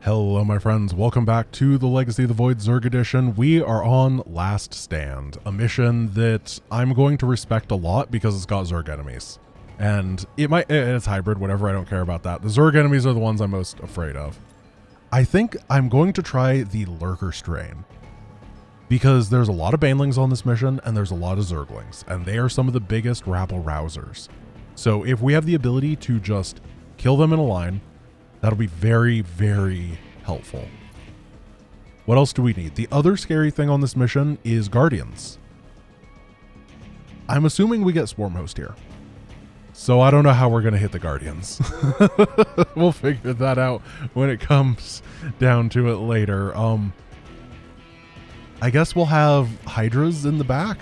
Hello my friends, welcome back to the Legacy of the Void Zerg edition. We are on Last Stand, a mission that I'm going to respect a lot because it's got Zerg enemies. And it's hybrid, whatever, I don't care about that. The Zerg enemies are the ones I'm most afraid of. I think I'm going to try the Lurker strain because there's a lot of Banelings on this mission and there's a lot of Zerglings, and they are some of the biggest rabble rousers. So if we have the ability to just kill them in a line, that'll be very, very helpful. What else do we need? The other scary thing on this mission is Guardians. I'm assuming we get Swarm Host here. So I don't know how we're going to hit the Guardians. We'll figure that out when it comes down to it later. I guess we'll have Hydras in the back.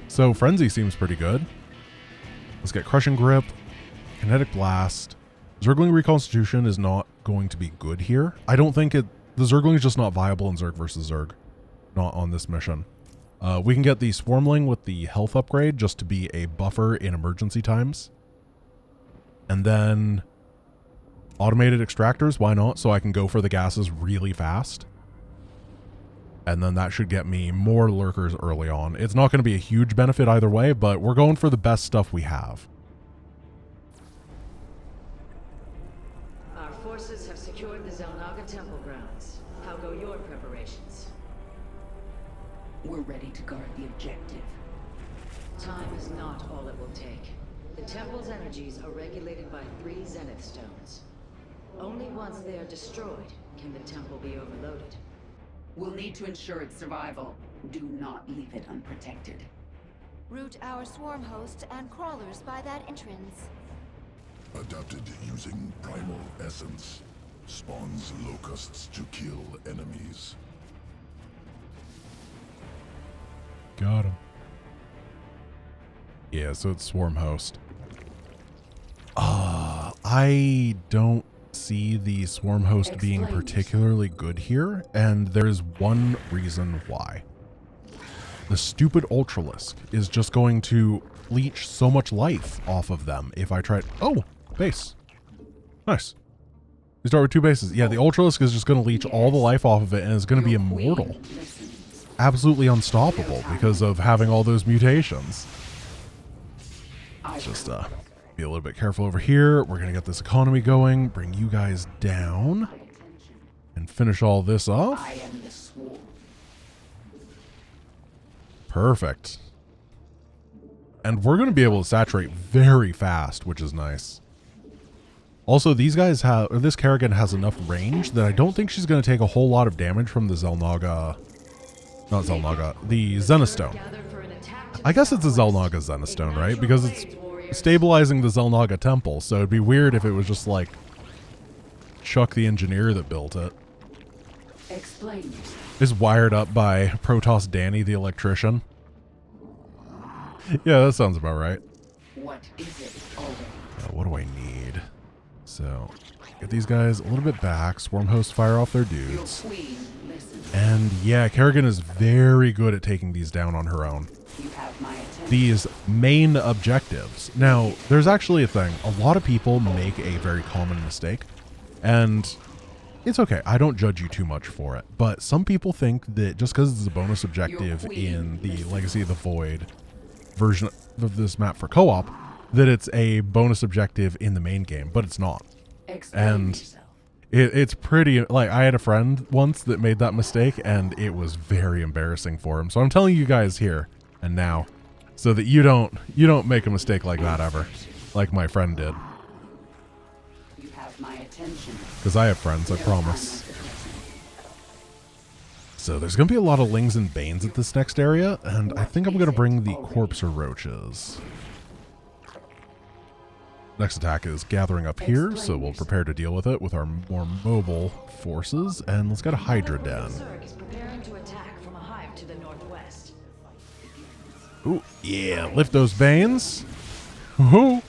So Frenzy seems pretty good. Let's get Crushing Grip, Kinetic Blast. Zergling Reconstitution is not going to be good here. I don't think the Zergling is just not viable in Zerg versus Zerg. Not on this mission. We can get the Swarmling with the health upgrade just to be a buffer in emergency times. And then automated extractors, why not? So I can go for the gases really fast. And then that should get me more lurkers early on. It's not going to be a huge benefit either way, but we're going for the best stuff we have. Forces have secured the Zelnaga temple grounds. How go your preparations? We're ready to guard the objective. Time is not all it will take. The temple's energies are regulated by 3 Zenith stones. Only once they are destroyed can the temple be overloaded. We'll need to ensure its survival. Do not leave it unprotected. Route our swarm host and crawlers by that entrance. Adapted using primal essence. Spawns locusts to kill enemies. Got him. Yeah, so it's Swarm Host. I don't see the Swarm Host being particularly good here, and there's one reason why. The stupid Ultralisk is just going to leech so much life off of them if I try. Oh, base. Nice. We start with 2 bases. Yeah, the Ultralisk is just going to leech all the life off of it and is going to be immortal. Absolutely unstoppable because of having all those mutations. Just be a little bit careful over here. We're going to get this economy going, bring you guys down, and finish all this off. Perfect. And we're going to be able to saturate very fast, which is nice. Also, these guys have, or this Kerrigan has enough range that I don't think she's going to take a whole lot of damage from the Zelnaga, not Zelnaga, the Zenithstone. I guess it's a Zelnaga Zenithstone, right? Because it's stabilizing the Zelnaga temple, so it'd be weird if it was just like Chuck the engineer that built it. Is wired up by Protoss Danny the electrician. Yeah, that sounds about right. What is it? What do I need? So, get these guys a little bit back. Swarm Host fire off their dudes. And yeah, Kerrigan is very good at taking these down on her own. These main objectives. Now, there's actually a thing. A lot of people make a very common mistake. And it's okay. I don't judge you too much for it. But some people think that just because it's a bonus objective in the Legacy of the Void version of this map for co-op, that it's a bonus objective in the main game, but it's not. And it's pretty, like, I had a friend once that made that mistake and it was very embarrassing for him. So I'm telling you guys here and now so that you don't make a mistake like that ever, like my friend did. You have my attention. Because I have friends, I promise. So there's going to be a lot of Lings and Banes at this next area, and I think I'm going to bring the Corpse or Roaches. Next attack is gathering up here, so we'll prepare to deal with it with our more mobile forces, and let's get a Hydra Den. Ooh, yeah, lift those Banes. Ooh.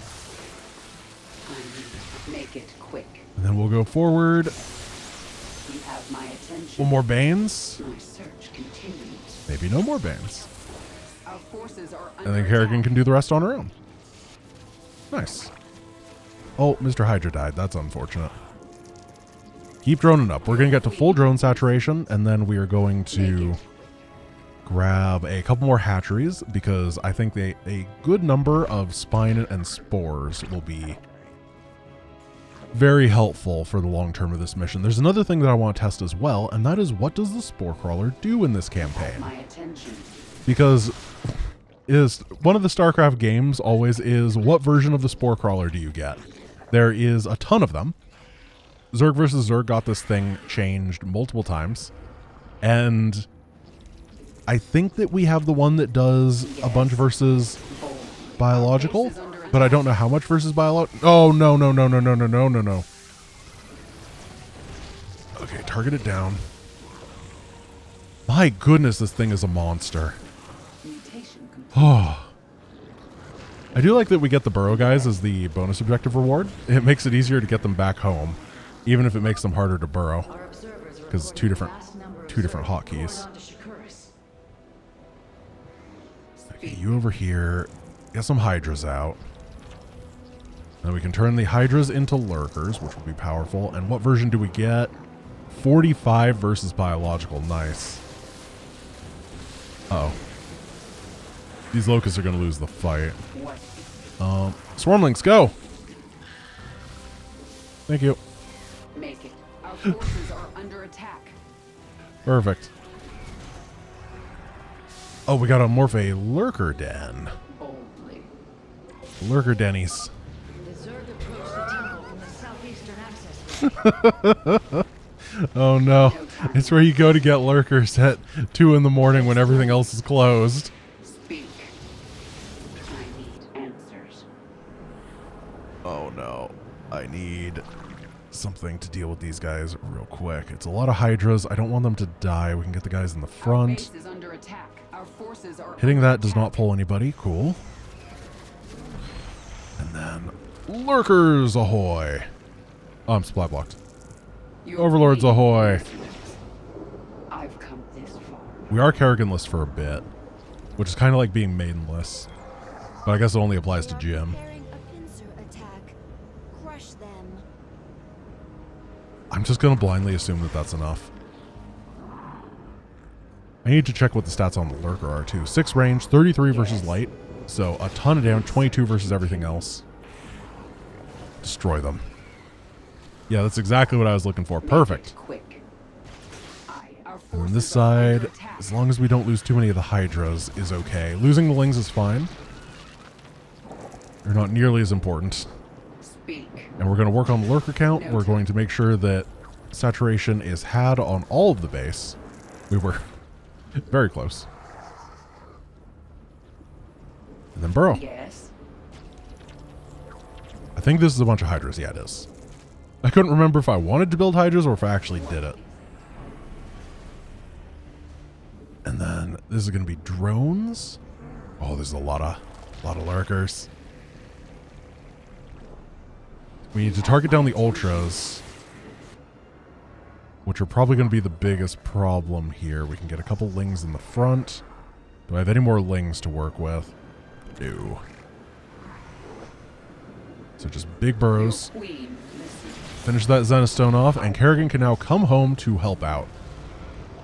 Make it quick. And then we'll go forward. You have my attention. One more Banes. My search continues. Maybe no more Banes. Our forces are And then Kerrigan can do the rest on her own. Nice. Oh, Mr. Hydra died. That's unfortunate. Keep droning up. We're going to get to full drone saturation, and then we are going to grab a couple more hatcheries, because I think a good number of spine and spores will be very helpful for the long term of this mission. There's another thing that I want to test as well, and that is, what does the spore crawler do in this campaign? My attention. Because is one of the StarCraft games always is, what version of the spore crawler do you get? There is a ton of them. Zerg versus Zerg got this thing changed multiple times, and I think that we have the one that does a bunch versus biological, but I don't know how much versus biological. Oh, no, no, no, no, no, no, no, no, no. Okay, target it down. My goodness, this thing is a monster. Oh. I do like that we get the burrow guys as the bonus objective reward. It makes it easier to get them back home, even if it makes them harder to burrow, because it's two different hotkeys. Okay, you over here. Get some hydras out. Now we can turn the hydras into lurkers, which will be powerful. And what version do we get? 45 versus biological. Nice. Uh-oh. These locusts are going to lose the fight. Swarmlings, go! Thank you. Make it. Our forces are under attack. Perfect. Oh, we got to morph a lurker den. Boldly. Lurker dennies. The Zerg approach the temple from the southeastern access way. Oh no. It's where you go to get lurkers at 2 in the morning when everything else is closed. Speak. I need answers. Oh no. I need something to deal with these guys real quick. It's a lot of hydras. I don't want them to die. We can get the guys in the front. Our base is under attack. Our forces are Hitting under that does attack. not pull anybody. Cool. And then lurkers ahoy. Oh, I'm supply blocked. Your Overlords queen ahoy. listeners. I've come this far. We are Kerriganless for a bit, which is kind of like being maidenless. But I guess it only applies to They are Jim. preparing a pincer attack. Crush them. I'm just going to blindly assume that that's enough. I need to check what the stats on the lurker are too. 6 range, 33 versus light. So a ton of damage, 22 versus everything else. Destroy them. Yeah, that's exactly what I was looking for. Perfect. Quick. Our And then forces this are under side, attack. as long as we don't lose too many of the hydras, is okay. Losing the lings is fine. They're not nearly as important. Speak. And we're going to work on the lurker count. We're going to make sure that saturation is had on all of the base. We were very close. And then burrow. Yes. I think this is a bunch of hydras. Yeah, it is. I couldn't remember if I wanted to build hydras or if I actually did it. And then this is going to be drones. Oh, there's a lot of lurkers. We need to target down the ultras, which are probably going to be the biggest problem here. We can get a couple lings in the front. Do I have any more lings to work with? No. So just big burrows. Queen, listen. Finish that Zenith Stone off, and Kerrigan can now come home to help out,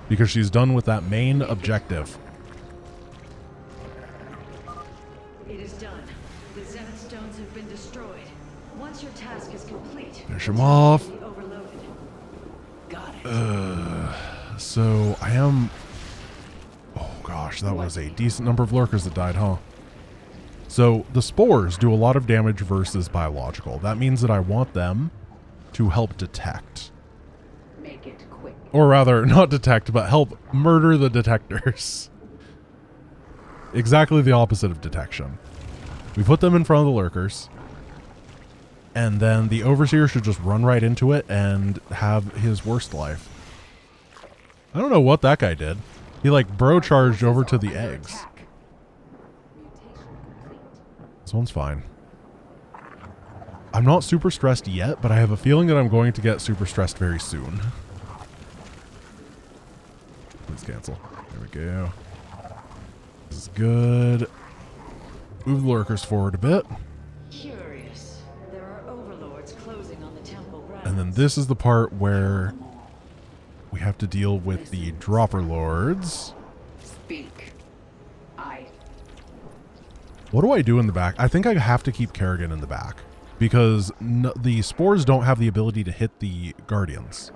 because she's done with that main objective. It is done. The Zenith stones have been destroyed. Once your task is complete, Finish him off. be overloaded. Got it. So I am... Oh gosh, that was a decent number of lurkers that died, huh? So the spores do a lot of damage versus biological. That means that I want them to help detect. Make it quick. Or rather, not detect, but help murder the detectors. Exactly the opposite of detection. We put them in front of the lurkers, and then the overseer should just run right into it and have his worst life. I don't know what that guy did. He like bro charged over to the Under eggs. attack. Mutation complete. This one's fine. I'm not super stressed yet, but I have a feeling that I'm going to get super stressed very soon. Please cancel. There we go. This is good. Move the lurkers forward a bit. Curious. There are overlords closing on the temple grounds. And then this is the part where we have to deal with the dropper lords. Speak. What do I do in the back? I think I have to keep Kerrigan in the back because the spores don't have the ability to hit the guardians,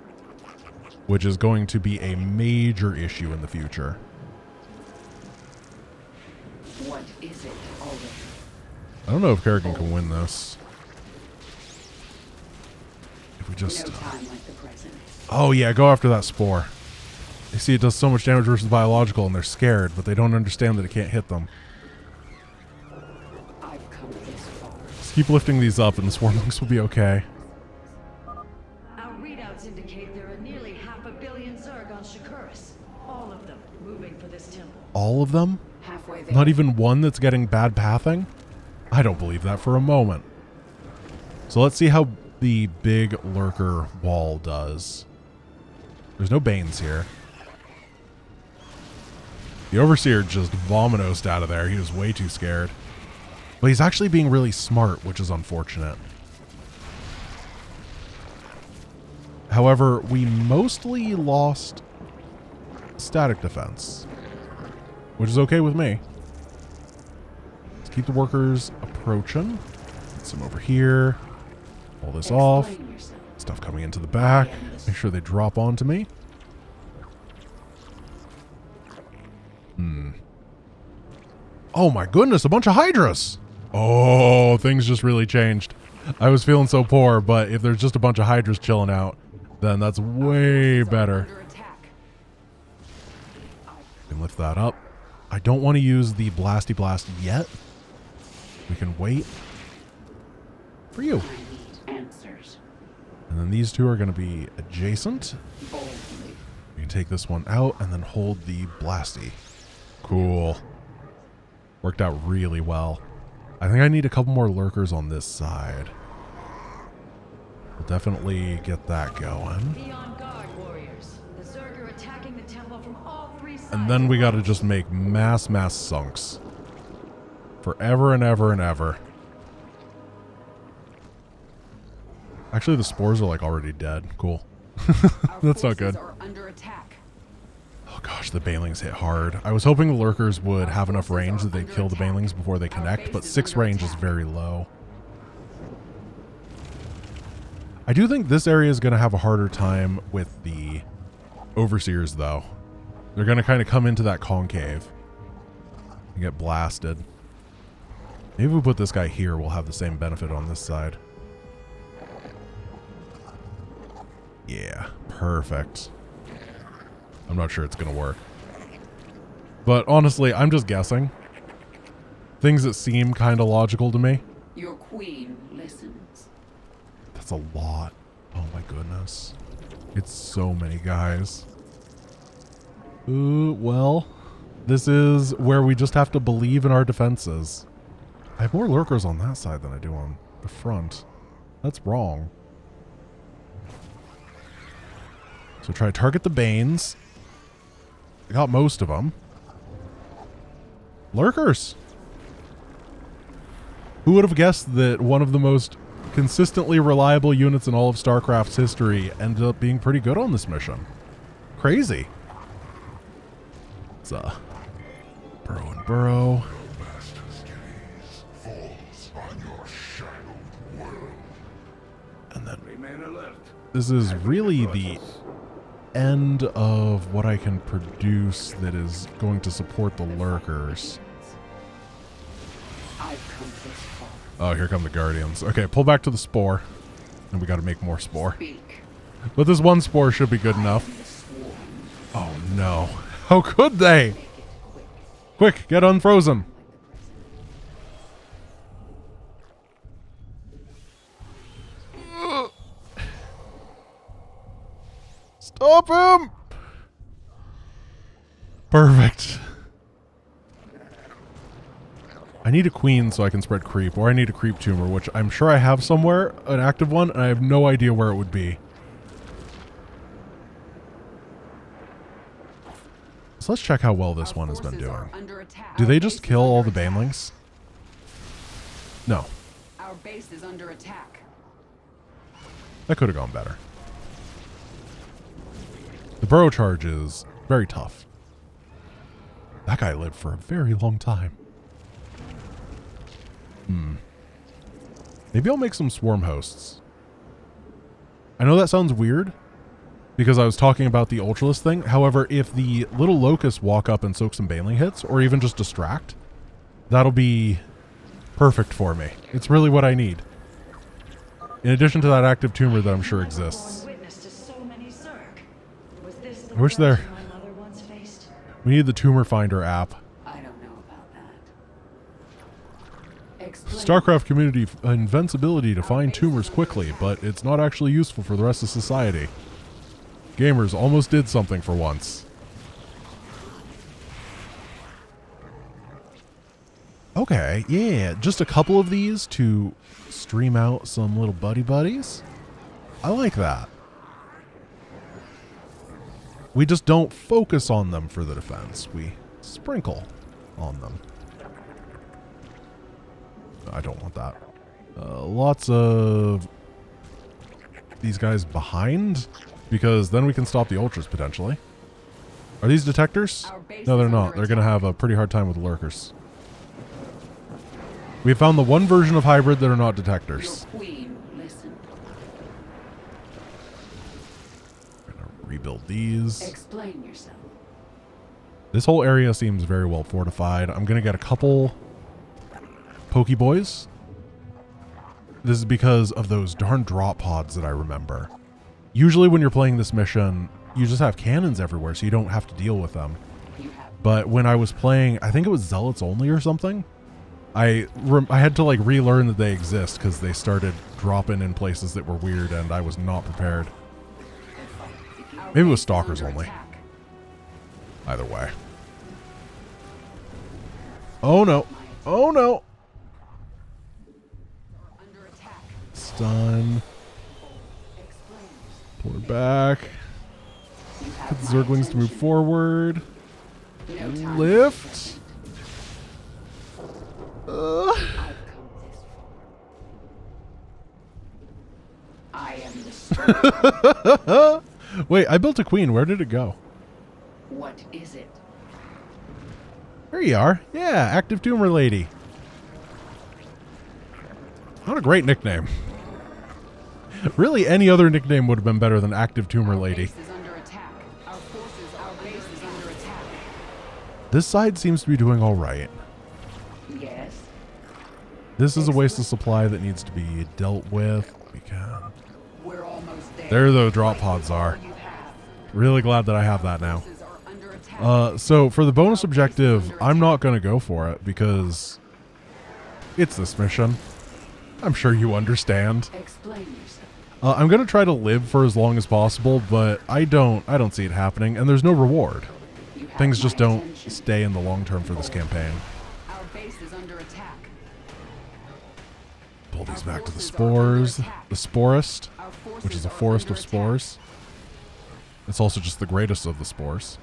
which is going to be a major issue in the future. What is it already? I don't know if Kerrigan can win this. If we just... No time like the present. Oh yeah, go after that spore. They see it does so much damage versus biological and they're scared, but they don't understand that it can't hit them. I've come this far. Just keep lifting these up and the swarmlings will be okay. Our readouts indicate there are nearly 500 million Zerg on Shakuris. All of them moving for this temple. All of them? Halfway there. Not even one that's getting bad pathing? I don't believe that for a moment. So let's see how the big lurker wall does. There's no Banes here. The Overseer just vominosed out of there. He was way too scared. But he's actually being really smart, which is unfortunate. However, we mostly lost static defense, which is okay with me. Let's keep the workers approaching. Get some over here. Pull this off. Stuff coming into the back. Make sure they drop onto me. Oh my goodness, a bunch of Hydras. Oh, things just really changed. I was feeling so poor, but if there's just a bunch of Hydras chilling out, then that's way better. Can lift that up. I don't want to use the Blasty Blast yet. We can wait for you. Answers. And then these two are going to be adjacent. Boldly. We can take this one out and then hold the Blasty. Cool. Worked out really well. I think I need a couple more lurkers on this side. We'll definitely get that going. Be on guard, warriors. The Zerg are attacking the temple from all three sides. And then we got to just make mass sunks. Forever and ever and ever. Actually, the spores are like already dead. Cool. That's not good. Are under attack. Oh gosh, the banelings hit hard. I was hoping the lurkers would have enough range that they'd kill the banelings before they connect, but 6 range is very low. I do think this area is going to have a harder time with the Overseers, though. They're going to kind of come into that concave and get blasted. Maybe if we put this guy here, we'll have the same benefit on this side. Yeah, perfect. I'm not sure it's going to work. But honestly, I'm just guessing. Things that seem kind of logical to me. Your queen listens. That's a lot. Oh my goodness. It's so many guys. Ooh, well, this is where we just have to believe in our defenses. I have more lurkers on that side than I do on the front. That's wrong. So try to target the Banes. I got most of them. Lurkers. Who would have guessed that one of the most consistently reliable units in all of StarCraft's history ended up being pretty good on this mission? Crazy. It's burrow and burrow. And then this is really the end of what I can produce that is going to support the lurkers. I've come this far. Oh, here come the guardians. Okay, pull back to the spore. And we got to make more spore. Speak. But this one spore should be good enough. Oh no. How could they? Quick, get unfrozen. Stop him! Perfect. I need a queen so I can spread creep, or I need a creep tumor, which I'm sure I have somewhere, an active one, and I have no idea where it would be. So let's check how well this one has been doing. Do they just kill all the banelings? No. Our base is under attack. That could have gone better. The burrow charge is very tough. That guy lived for a very long time. Maybe I'll make some swarm hosts. I know that sounds weird because I was talking about the Ultralist thing. However, if the little locusts walk up and soak some baneling hits or even just distract, that'll be perfect for me. It's really what I need. In addition to that active tumor that I'm sure exists. I wish there... We need the tumor finder app. I don't know about that. StarCraft community invents ability to find tumors quickly, but it's not actually useful for the rest of society. Gamers almost did something for once. Okay, yeah, just a couple of these to stream out some little buddies. I like that. We just don't focus on them for the defense. We sprinkle on them. I don't want that. Lots of these guys behind, because then we can stop the ultras potentially. Are these detectors? No, they're not. They're going to have a pretty hard time with lurkers. We have found the one version of hybrid that are not detectors. Rebuild these. Explain yourself. This whole area seems very well fortified. I'm going to get a couple Pokeboys. This is because of those darn drop pods that I remember. Usually when you're playing this mission, you just have cannons everywhere, so you don't have to deal with them. But when I was playing, I think it was Zealots only or something, I had to like relearn that they exist because they started dropping in places that were weird and I was not prepared. Maybe it was Stalkers only. Either way. Oh no. Oh no. Stun. Pull her back. Get the Zerglings to move forward. Lift. I am the Wait, I built a queen. Where did it go? What is it? There you are. Yeah, active tumor lady. What a great nickname. Really, any other nickname would have been better than active tumor lady. This side seems to be doing all right. Yes. This is a waste of supply that needs to be dealt with. We can. We're almost there. There those drop pods are. Really glad that I have that now. So for the bonus objective, I'm not going to go for it because it's this mission. I'm sure you understand. Explain yourself. I'm going to try to live for as long as possible, but I don't see it happening, and there's no reward. Things just don't stay in the long term for this campaign. Our base is under attack. Pull these back to the spores. The sporist, which is a forest of spores. It's also just the greatest of the spores.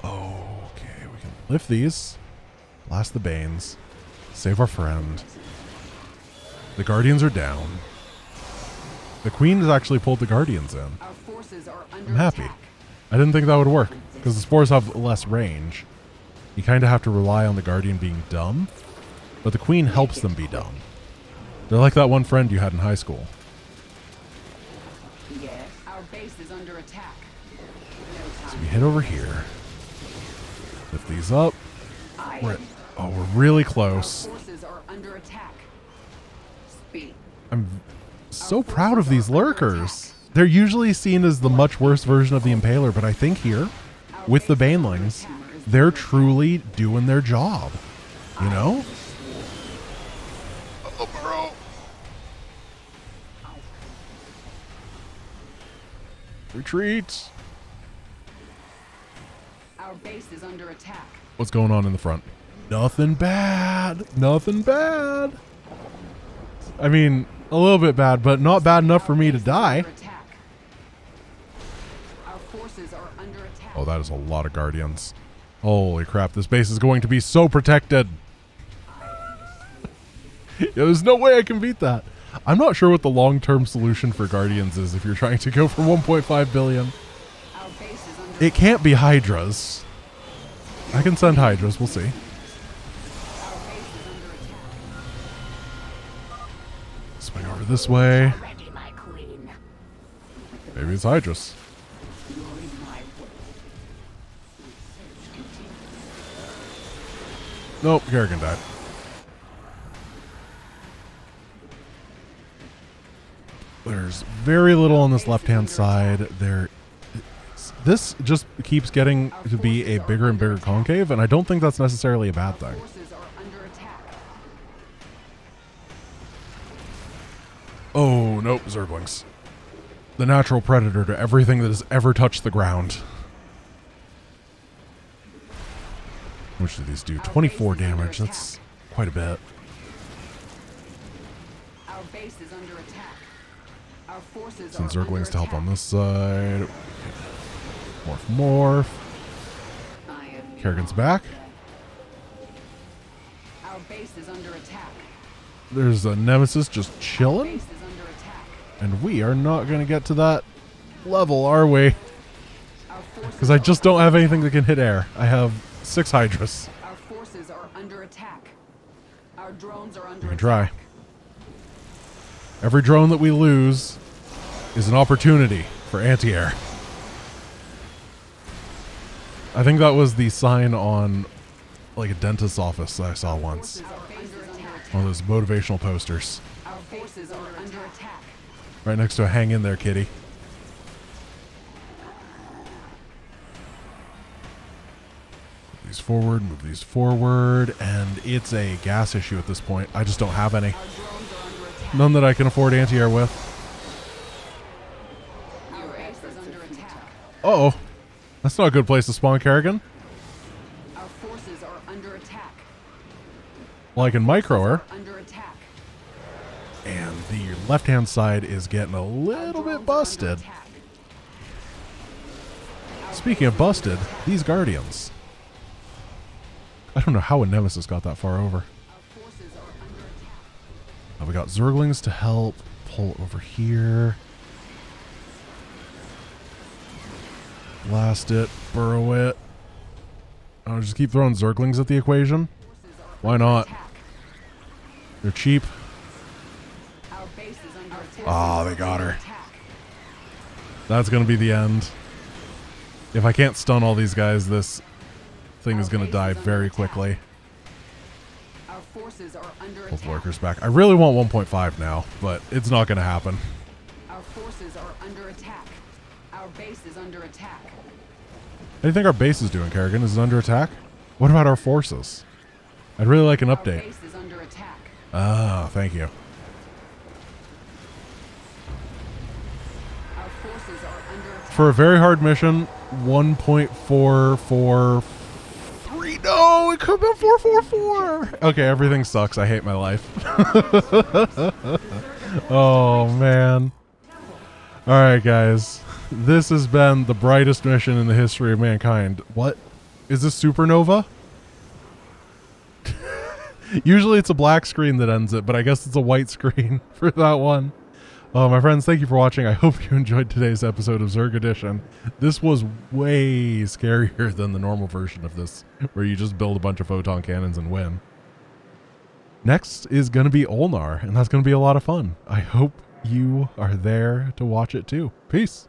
Okay, we can lift these. Blast the Banes. Save our friend. The Guardians are down. The Queen has actually pulled the Guardians in. I'm happy. I didn't think that would work, because the spores have less range. You kind of have to rely on the Guardian being dumb, but the Queen helps them be dumb. They're like that one friend you had in high school. Yes, our base is under attack. So we head over here. Lift these up. We're really close. Our forces are under attack. Speed. I'm so proud of these lurkers. They're usually seen as the much worse version of the Impaler, but I think here, with the Banelings, they're truly doing their job. You know? Oh, bro. Retreat. Our base is under attack. What's going on in the front? Nothing bad. Nothing bad. I mean, a little bit bad, but not bad enough for me to die. Our forces are under attack. Oh, that is a lot of Guardians. Holy crap, this base is going to be so protected. Yeah, there's no way I can beat that. I'm not sure what the long-term solution for Guardians is if you're trying to go for 1.5 billion. Our base is under It can't be Hydras. I can send Hydras, we'll see. Our base is under attack. Swing over this way. Ready, my queen. Maybe it's Hydras. You're in my way. Nope, Kerrigan died. There's very little on this left-hand side. This just keeps getting to be a bigger and bigger concave, and I don't think that's necessarily a bad thing. Forces are under attack. Oh, nope, Zerglings. The natural predator to everything that has ever touched the ground. Which do these do? 24 damage. That's quite a bit. Our base is under attack. Our forces Send are under Zerglings to help attack. on this side. Morph. I am Kerrigan's back. Our base is under attack. There's a Nemesis just Base chilling. is under attack. And we are not going to get to that level, are we? Our forces Because I just don't have anything that can hit air. I have 6 Hydras. Our forces are under attack. Our drones are under We can attack. try. Every drone that we lose is an opportunity for anti-air. I think that was the sign on like a dentist's office that I saw once. Our base is under attack. One of those motivational posters. Our forces are under attack. Right next to a hang in there, kitty. Move these forward, and it's a gas issue at this point. I just don't have any. Our drones are under attack. None that I can afford anti-air with. Our base is under attack. Uh-oh. That's not a good place to spawn Kerrigan. Our forces are under attack. Well, I can micro her. Under attack. And the left-hand side is getting a little bit busted. Speaking of busted, these Guardians. I don't know how a Nemesis got that far over. Our forces are under attack. We got Zerglings to help pull over here. Blast it, burrow it. I'll just keep throwing Zerglings at the equation. Why not? They're cheap. Our base is under attack. Ah, they got her. Attack. That's going to be the end. If I can't stun all these guys, this thing is going to die very quickly. Our forces are under Pull attack. lurkers back. I really want 1.5 now, but it's not going to happen. Our forces are under attack. Our base is under attack. How do you think our base is doing, Kerrigan? Is it under attack? What about our forces? I'd really like an Our update. base is under attack. Ah, thank you. Our forces are under attack. For a very hard mission, 1.443. No, it could have been 444. Okay, everything sucks. I hate my life. Oh, man. All right, guys. This has been the brightest mission in the history of mankind. What? Is this supernova? Usually it's a black screen that ends it, but I guess it's a white screen for that one. My friends, thank you for watching. I hope you enjoyed today's episode of Zerg Edition. This was way scarier than the normal version of this, where you just build a bunch of photon cannons and win. Next is going to be Ulnar, and that's going to be a lot of fun. I hope you are there to watch it too. Peace.